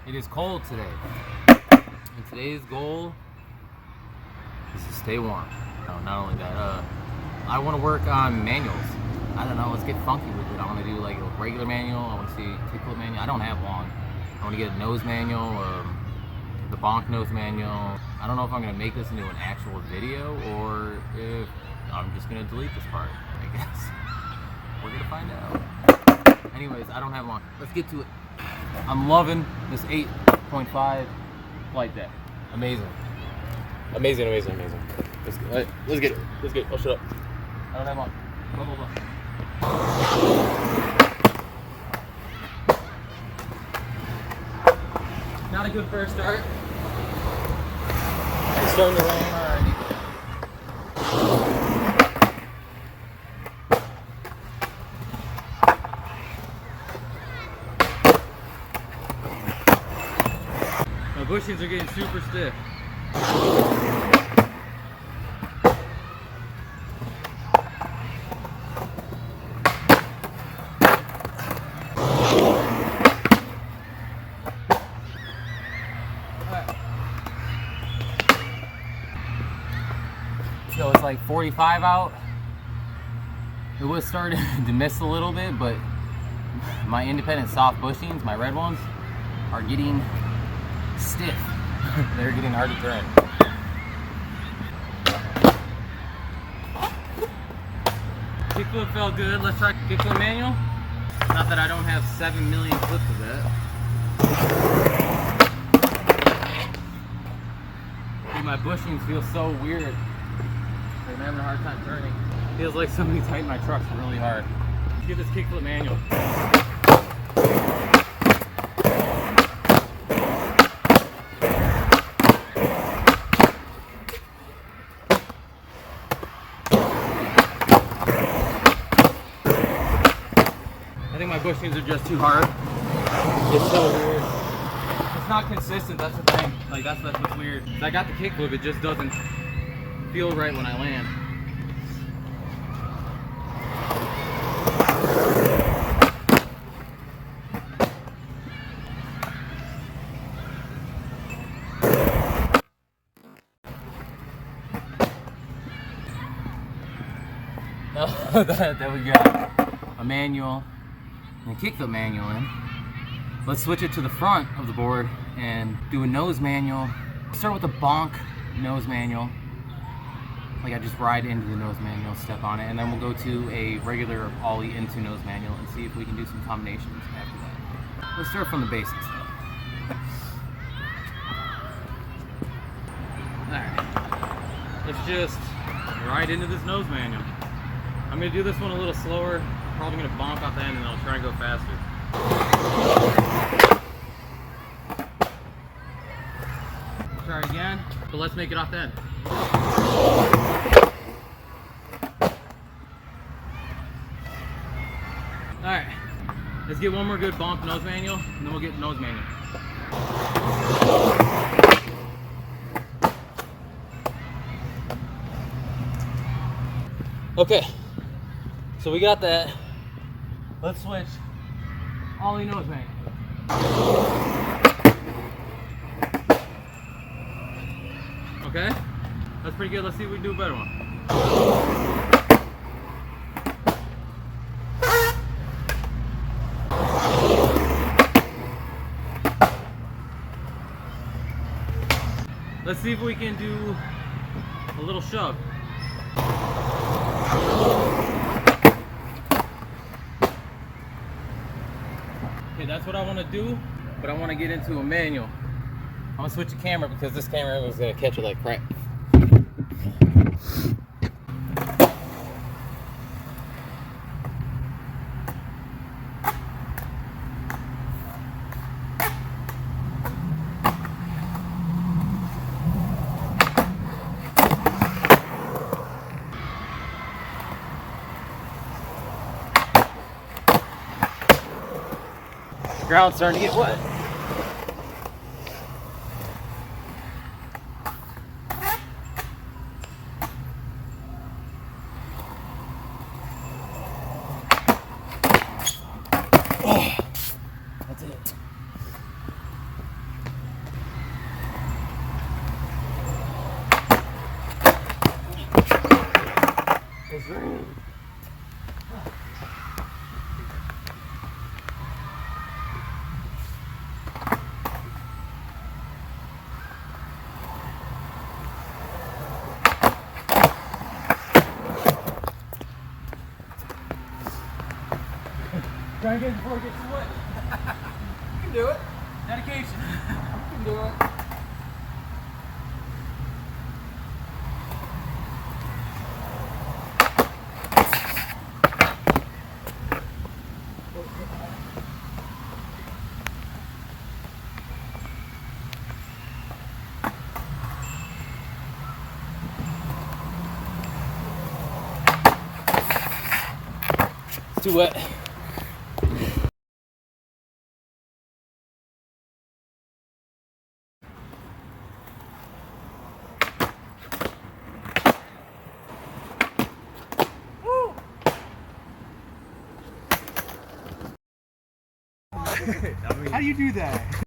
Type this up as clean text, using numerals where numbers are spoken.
It is cold today, and today's goal is to stay warm. No, not only that, I want to work on manuals. I don't know, let's get funky with it. I want to do like a regular manual, I want to see kickflip manual. I don't have one. I want to get a nose manual, the bonk nose manual. I don't know if I'm going to make this into an actual video or if I'm just going to delete this part, I guess. We're going to find out. Anyways, I don't have one. Let's get to it. I'm loving this 8.5 flight deck. Amazing. Amazing, amazing, amazing. Let's get it. Let's get it. Oh, shut up. I don't have one. Blah, blah, blah. Not a good first start. It's starting to rain already. My bushings are getting super stiff. So it's like 45 out. It was starting to miss a little bit, but my independent soft bushings, my red ones, are getting stiff. They're getting hard to turn. Kickflip felt good. Let's try kickflip manual. Not that I don't have 7 million flips of that. Dude, my bushings feel so weird. I'm having a hard time turning. Feels like somebody tightened my trucks really hard. Let's get this kickflip manual. I think my bushings are just too hard. It's so weird. It's not consistent, that's the thing. Like that's what's weird. I got the kickflip, it just doesn't feel right when I land. Now that we got a manual and a kickflip manual in, let's switch it to the front of the board and do a nose manual. Start with the bonk nose manual. Like I just ride into the nose manual, step on it, and then we'll go to a regular ollie into nose manual and see if we can do some combinations after that. Let's start from the basics though. Alright, let's just ride into this nose manual. I'm going to do this one a little slower, probably going to bonk off the end and then I'll try and go faster. Try it again, but let's make it off the end. Alright, let's get one more good bonk nose manual, and then we'll get nose manual. Okay, so we got that. Let's switch ollie nose manual. Okay, that's pretty good. Let's see if we can do a better one. Let's see if we can do a little shove. Okay, that's what I want to do, but I want to get into a manual. I'm gonna switch the camera because this camera is gonna catch it like crap. The ground's starting to get wet. Try and get it before it gets too wet. You can do it. Dedication. You can do it. It's too wet. How do you do that?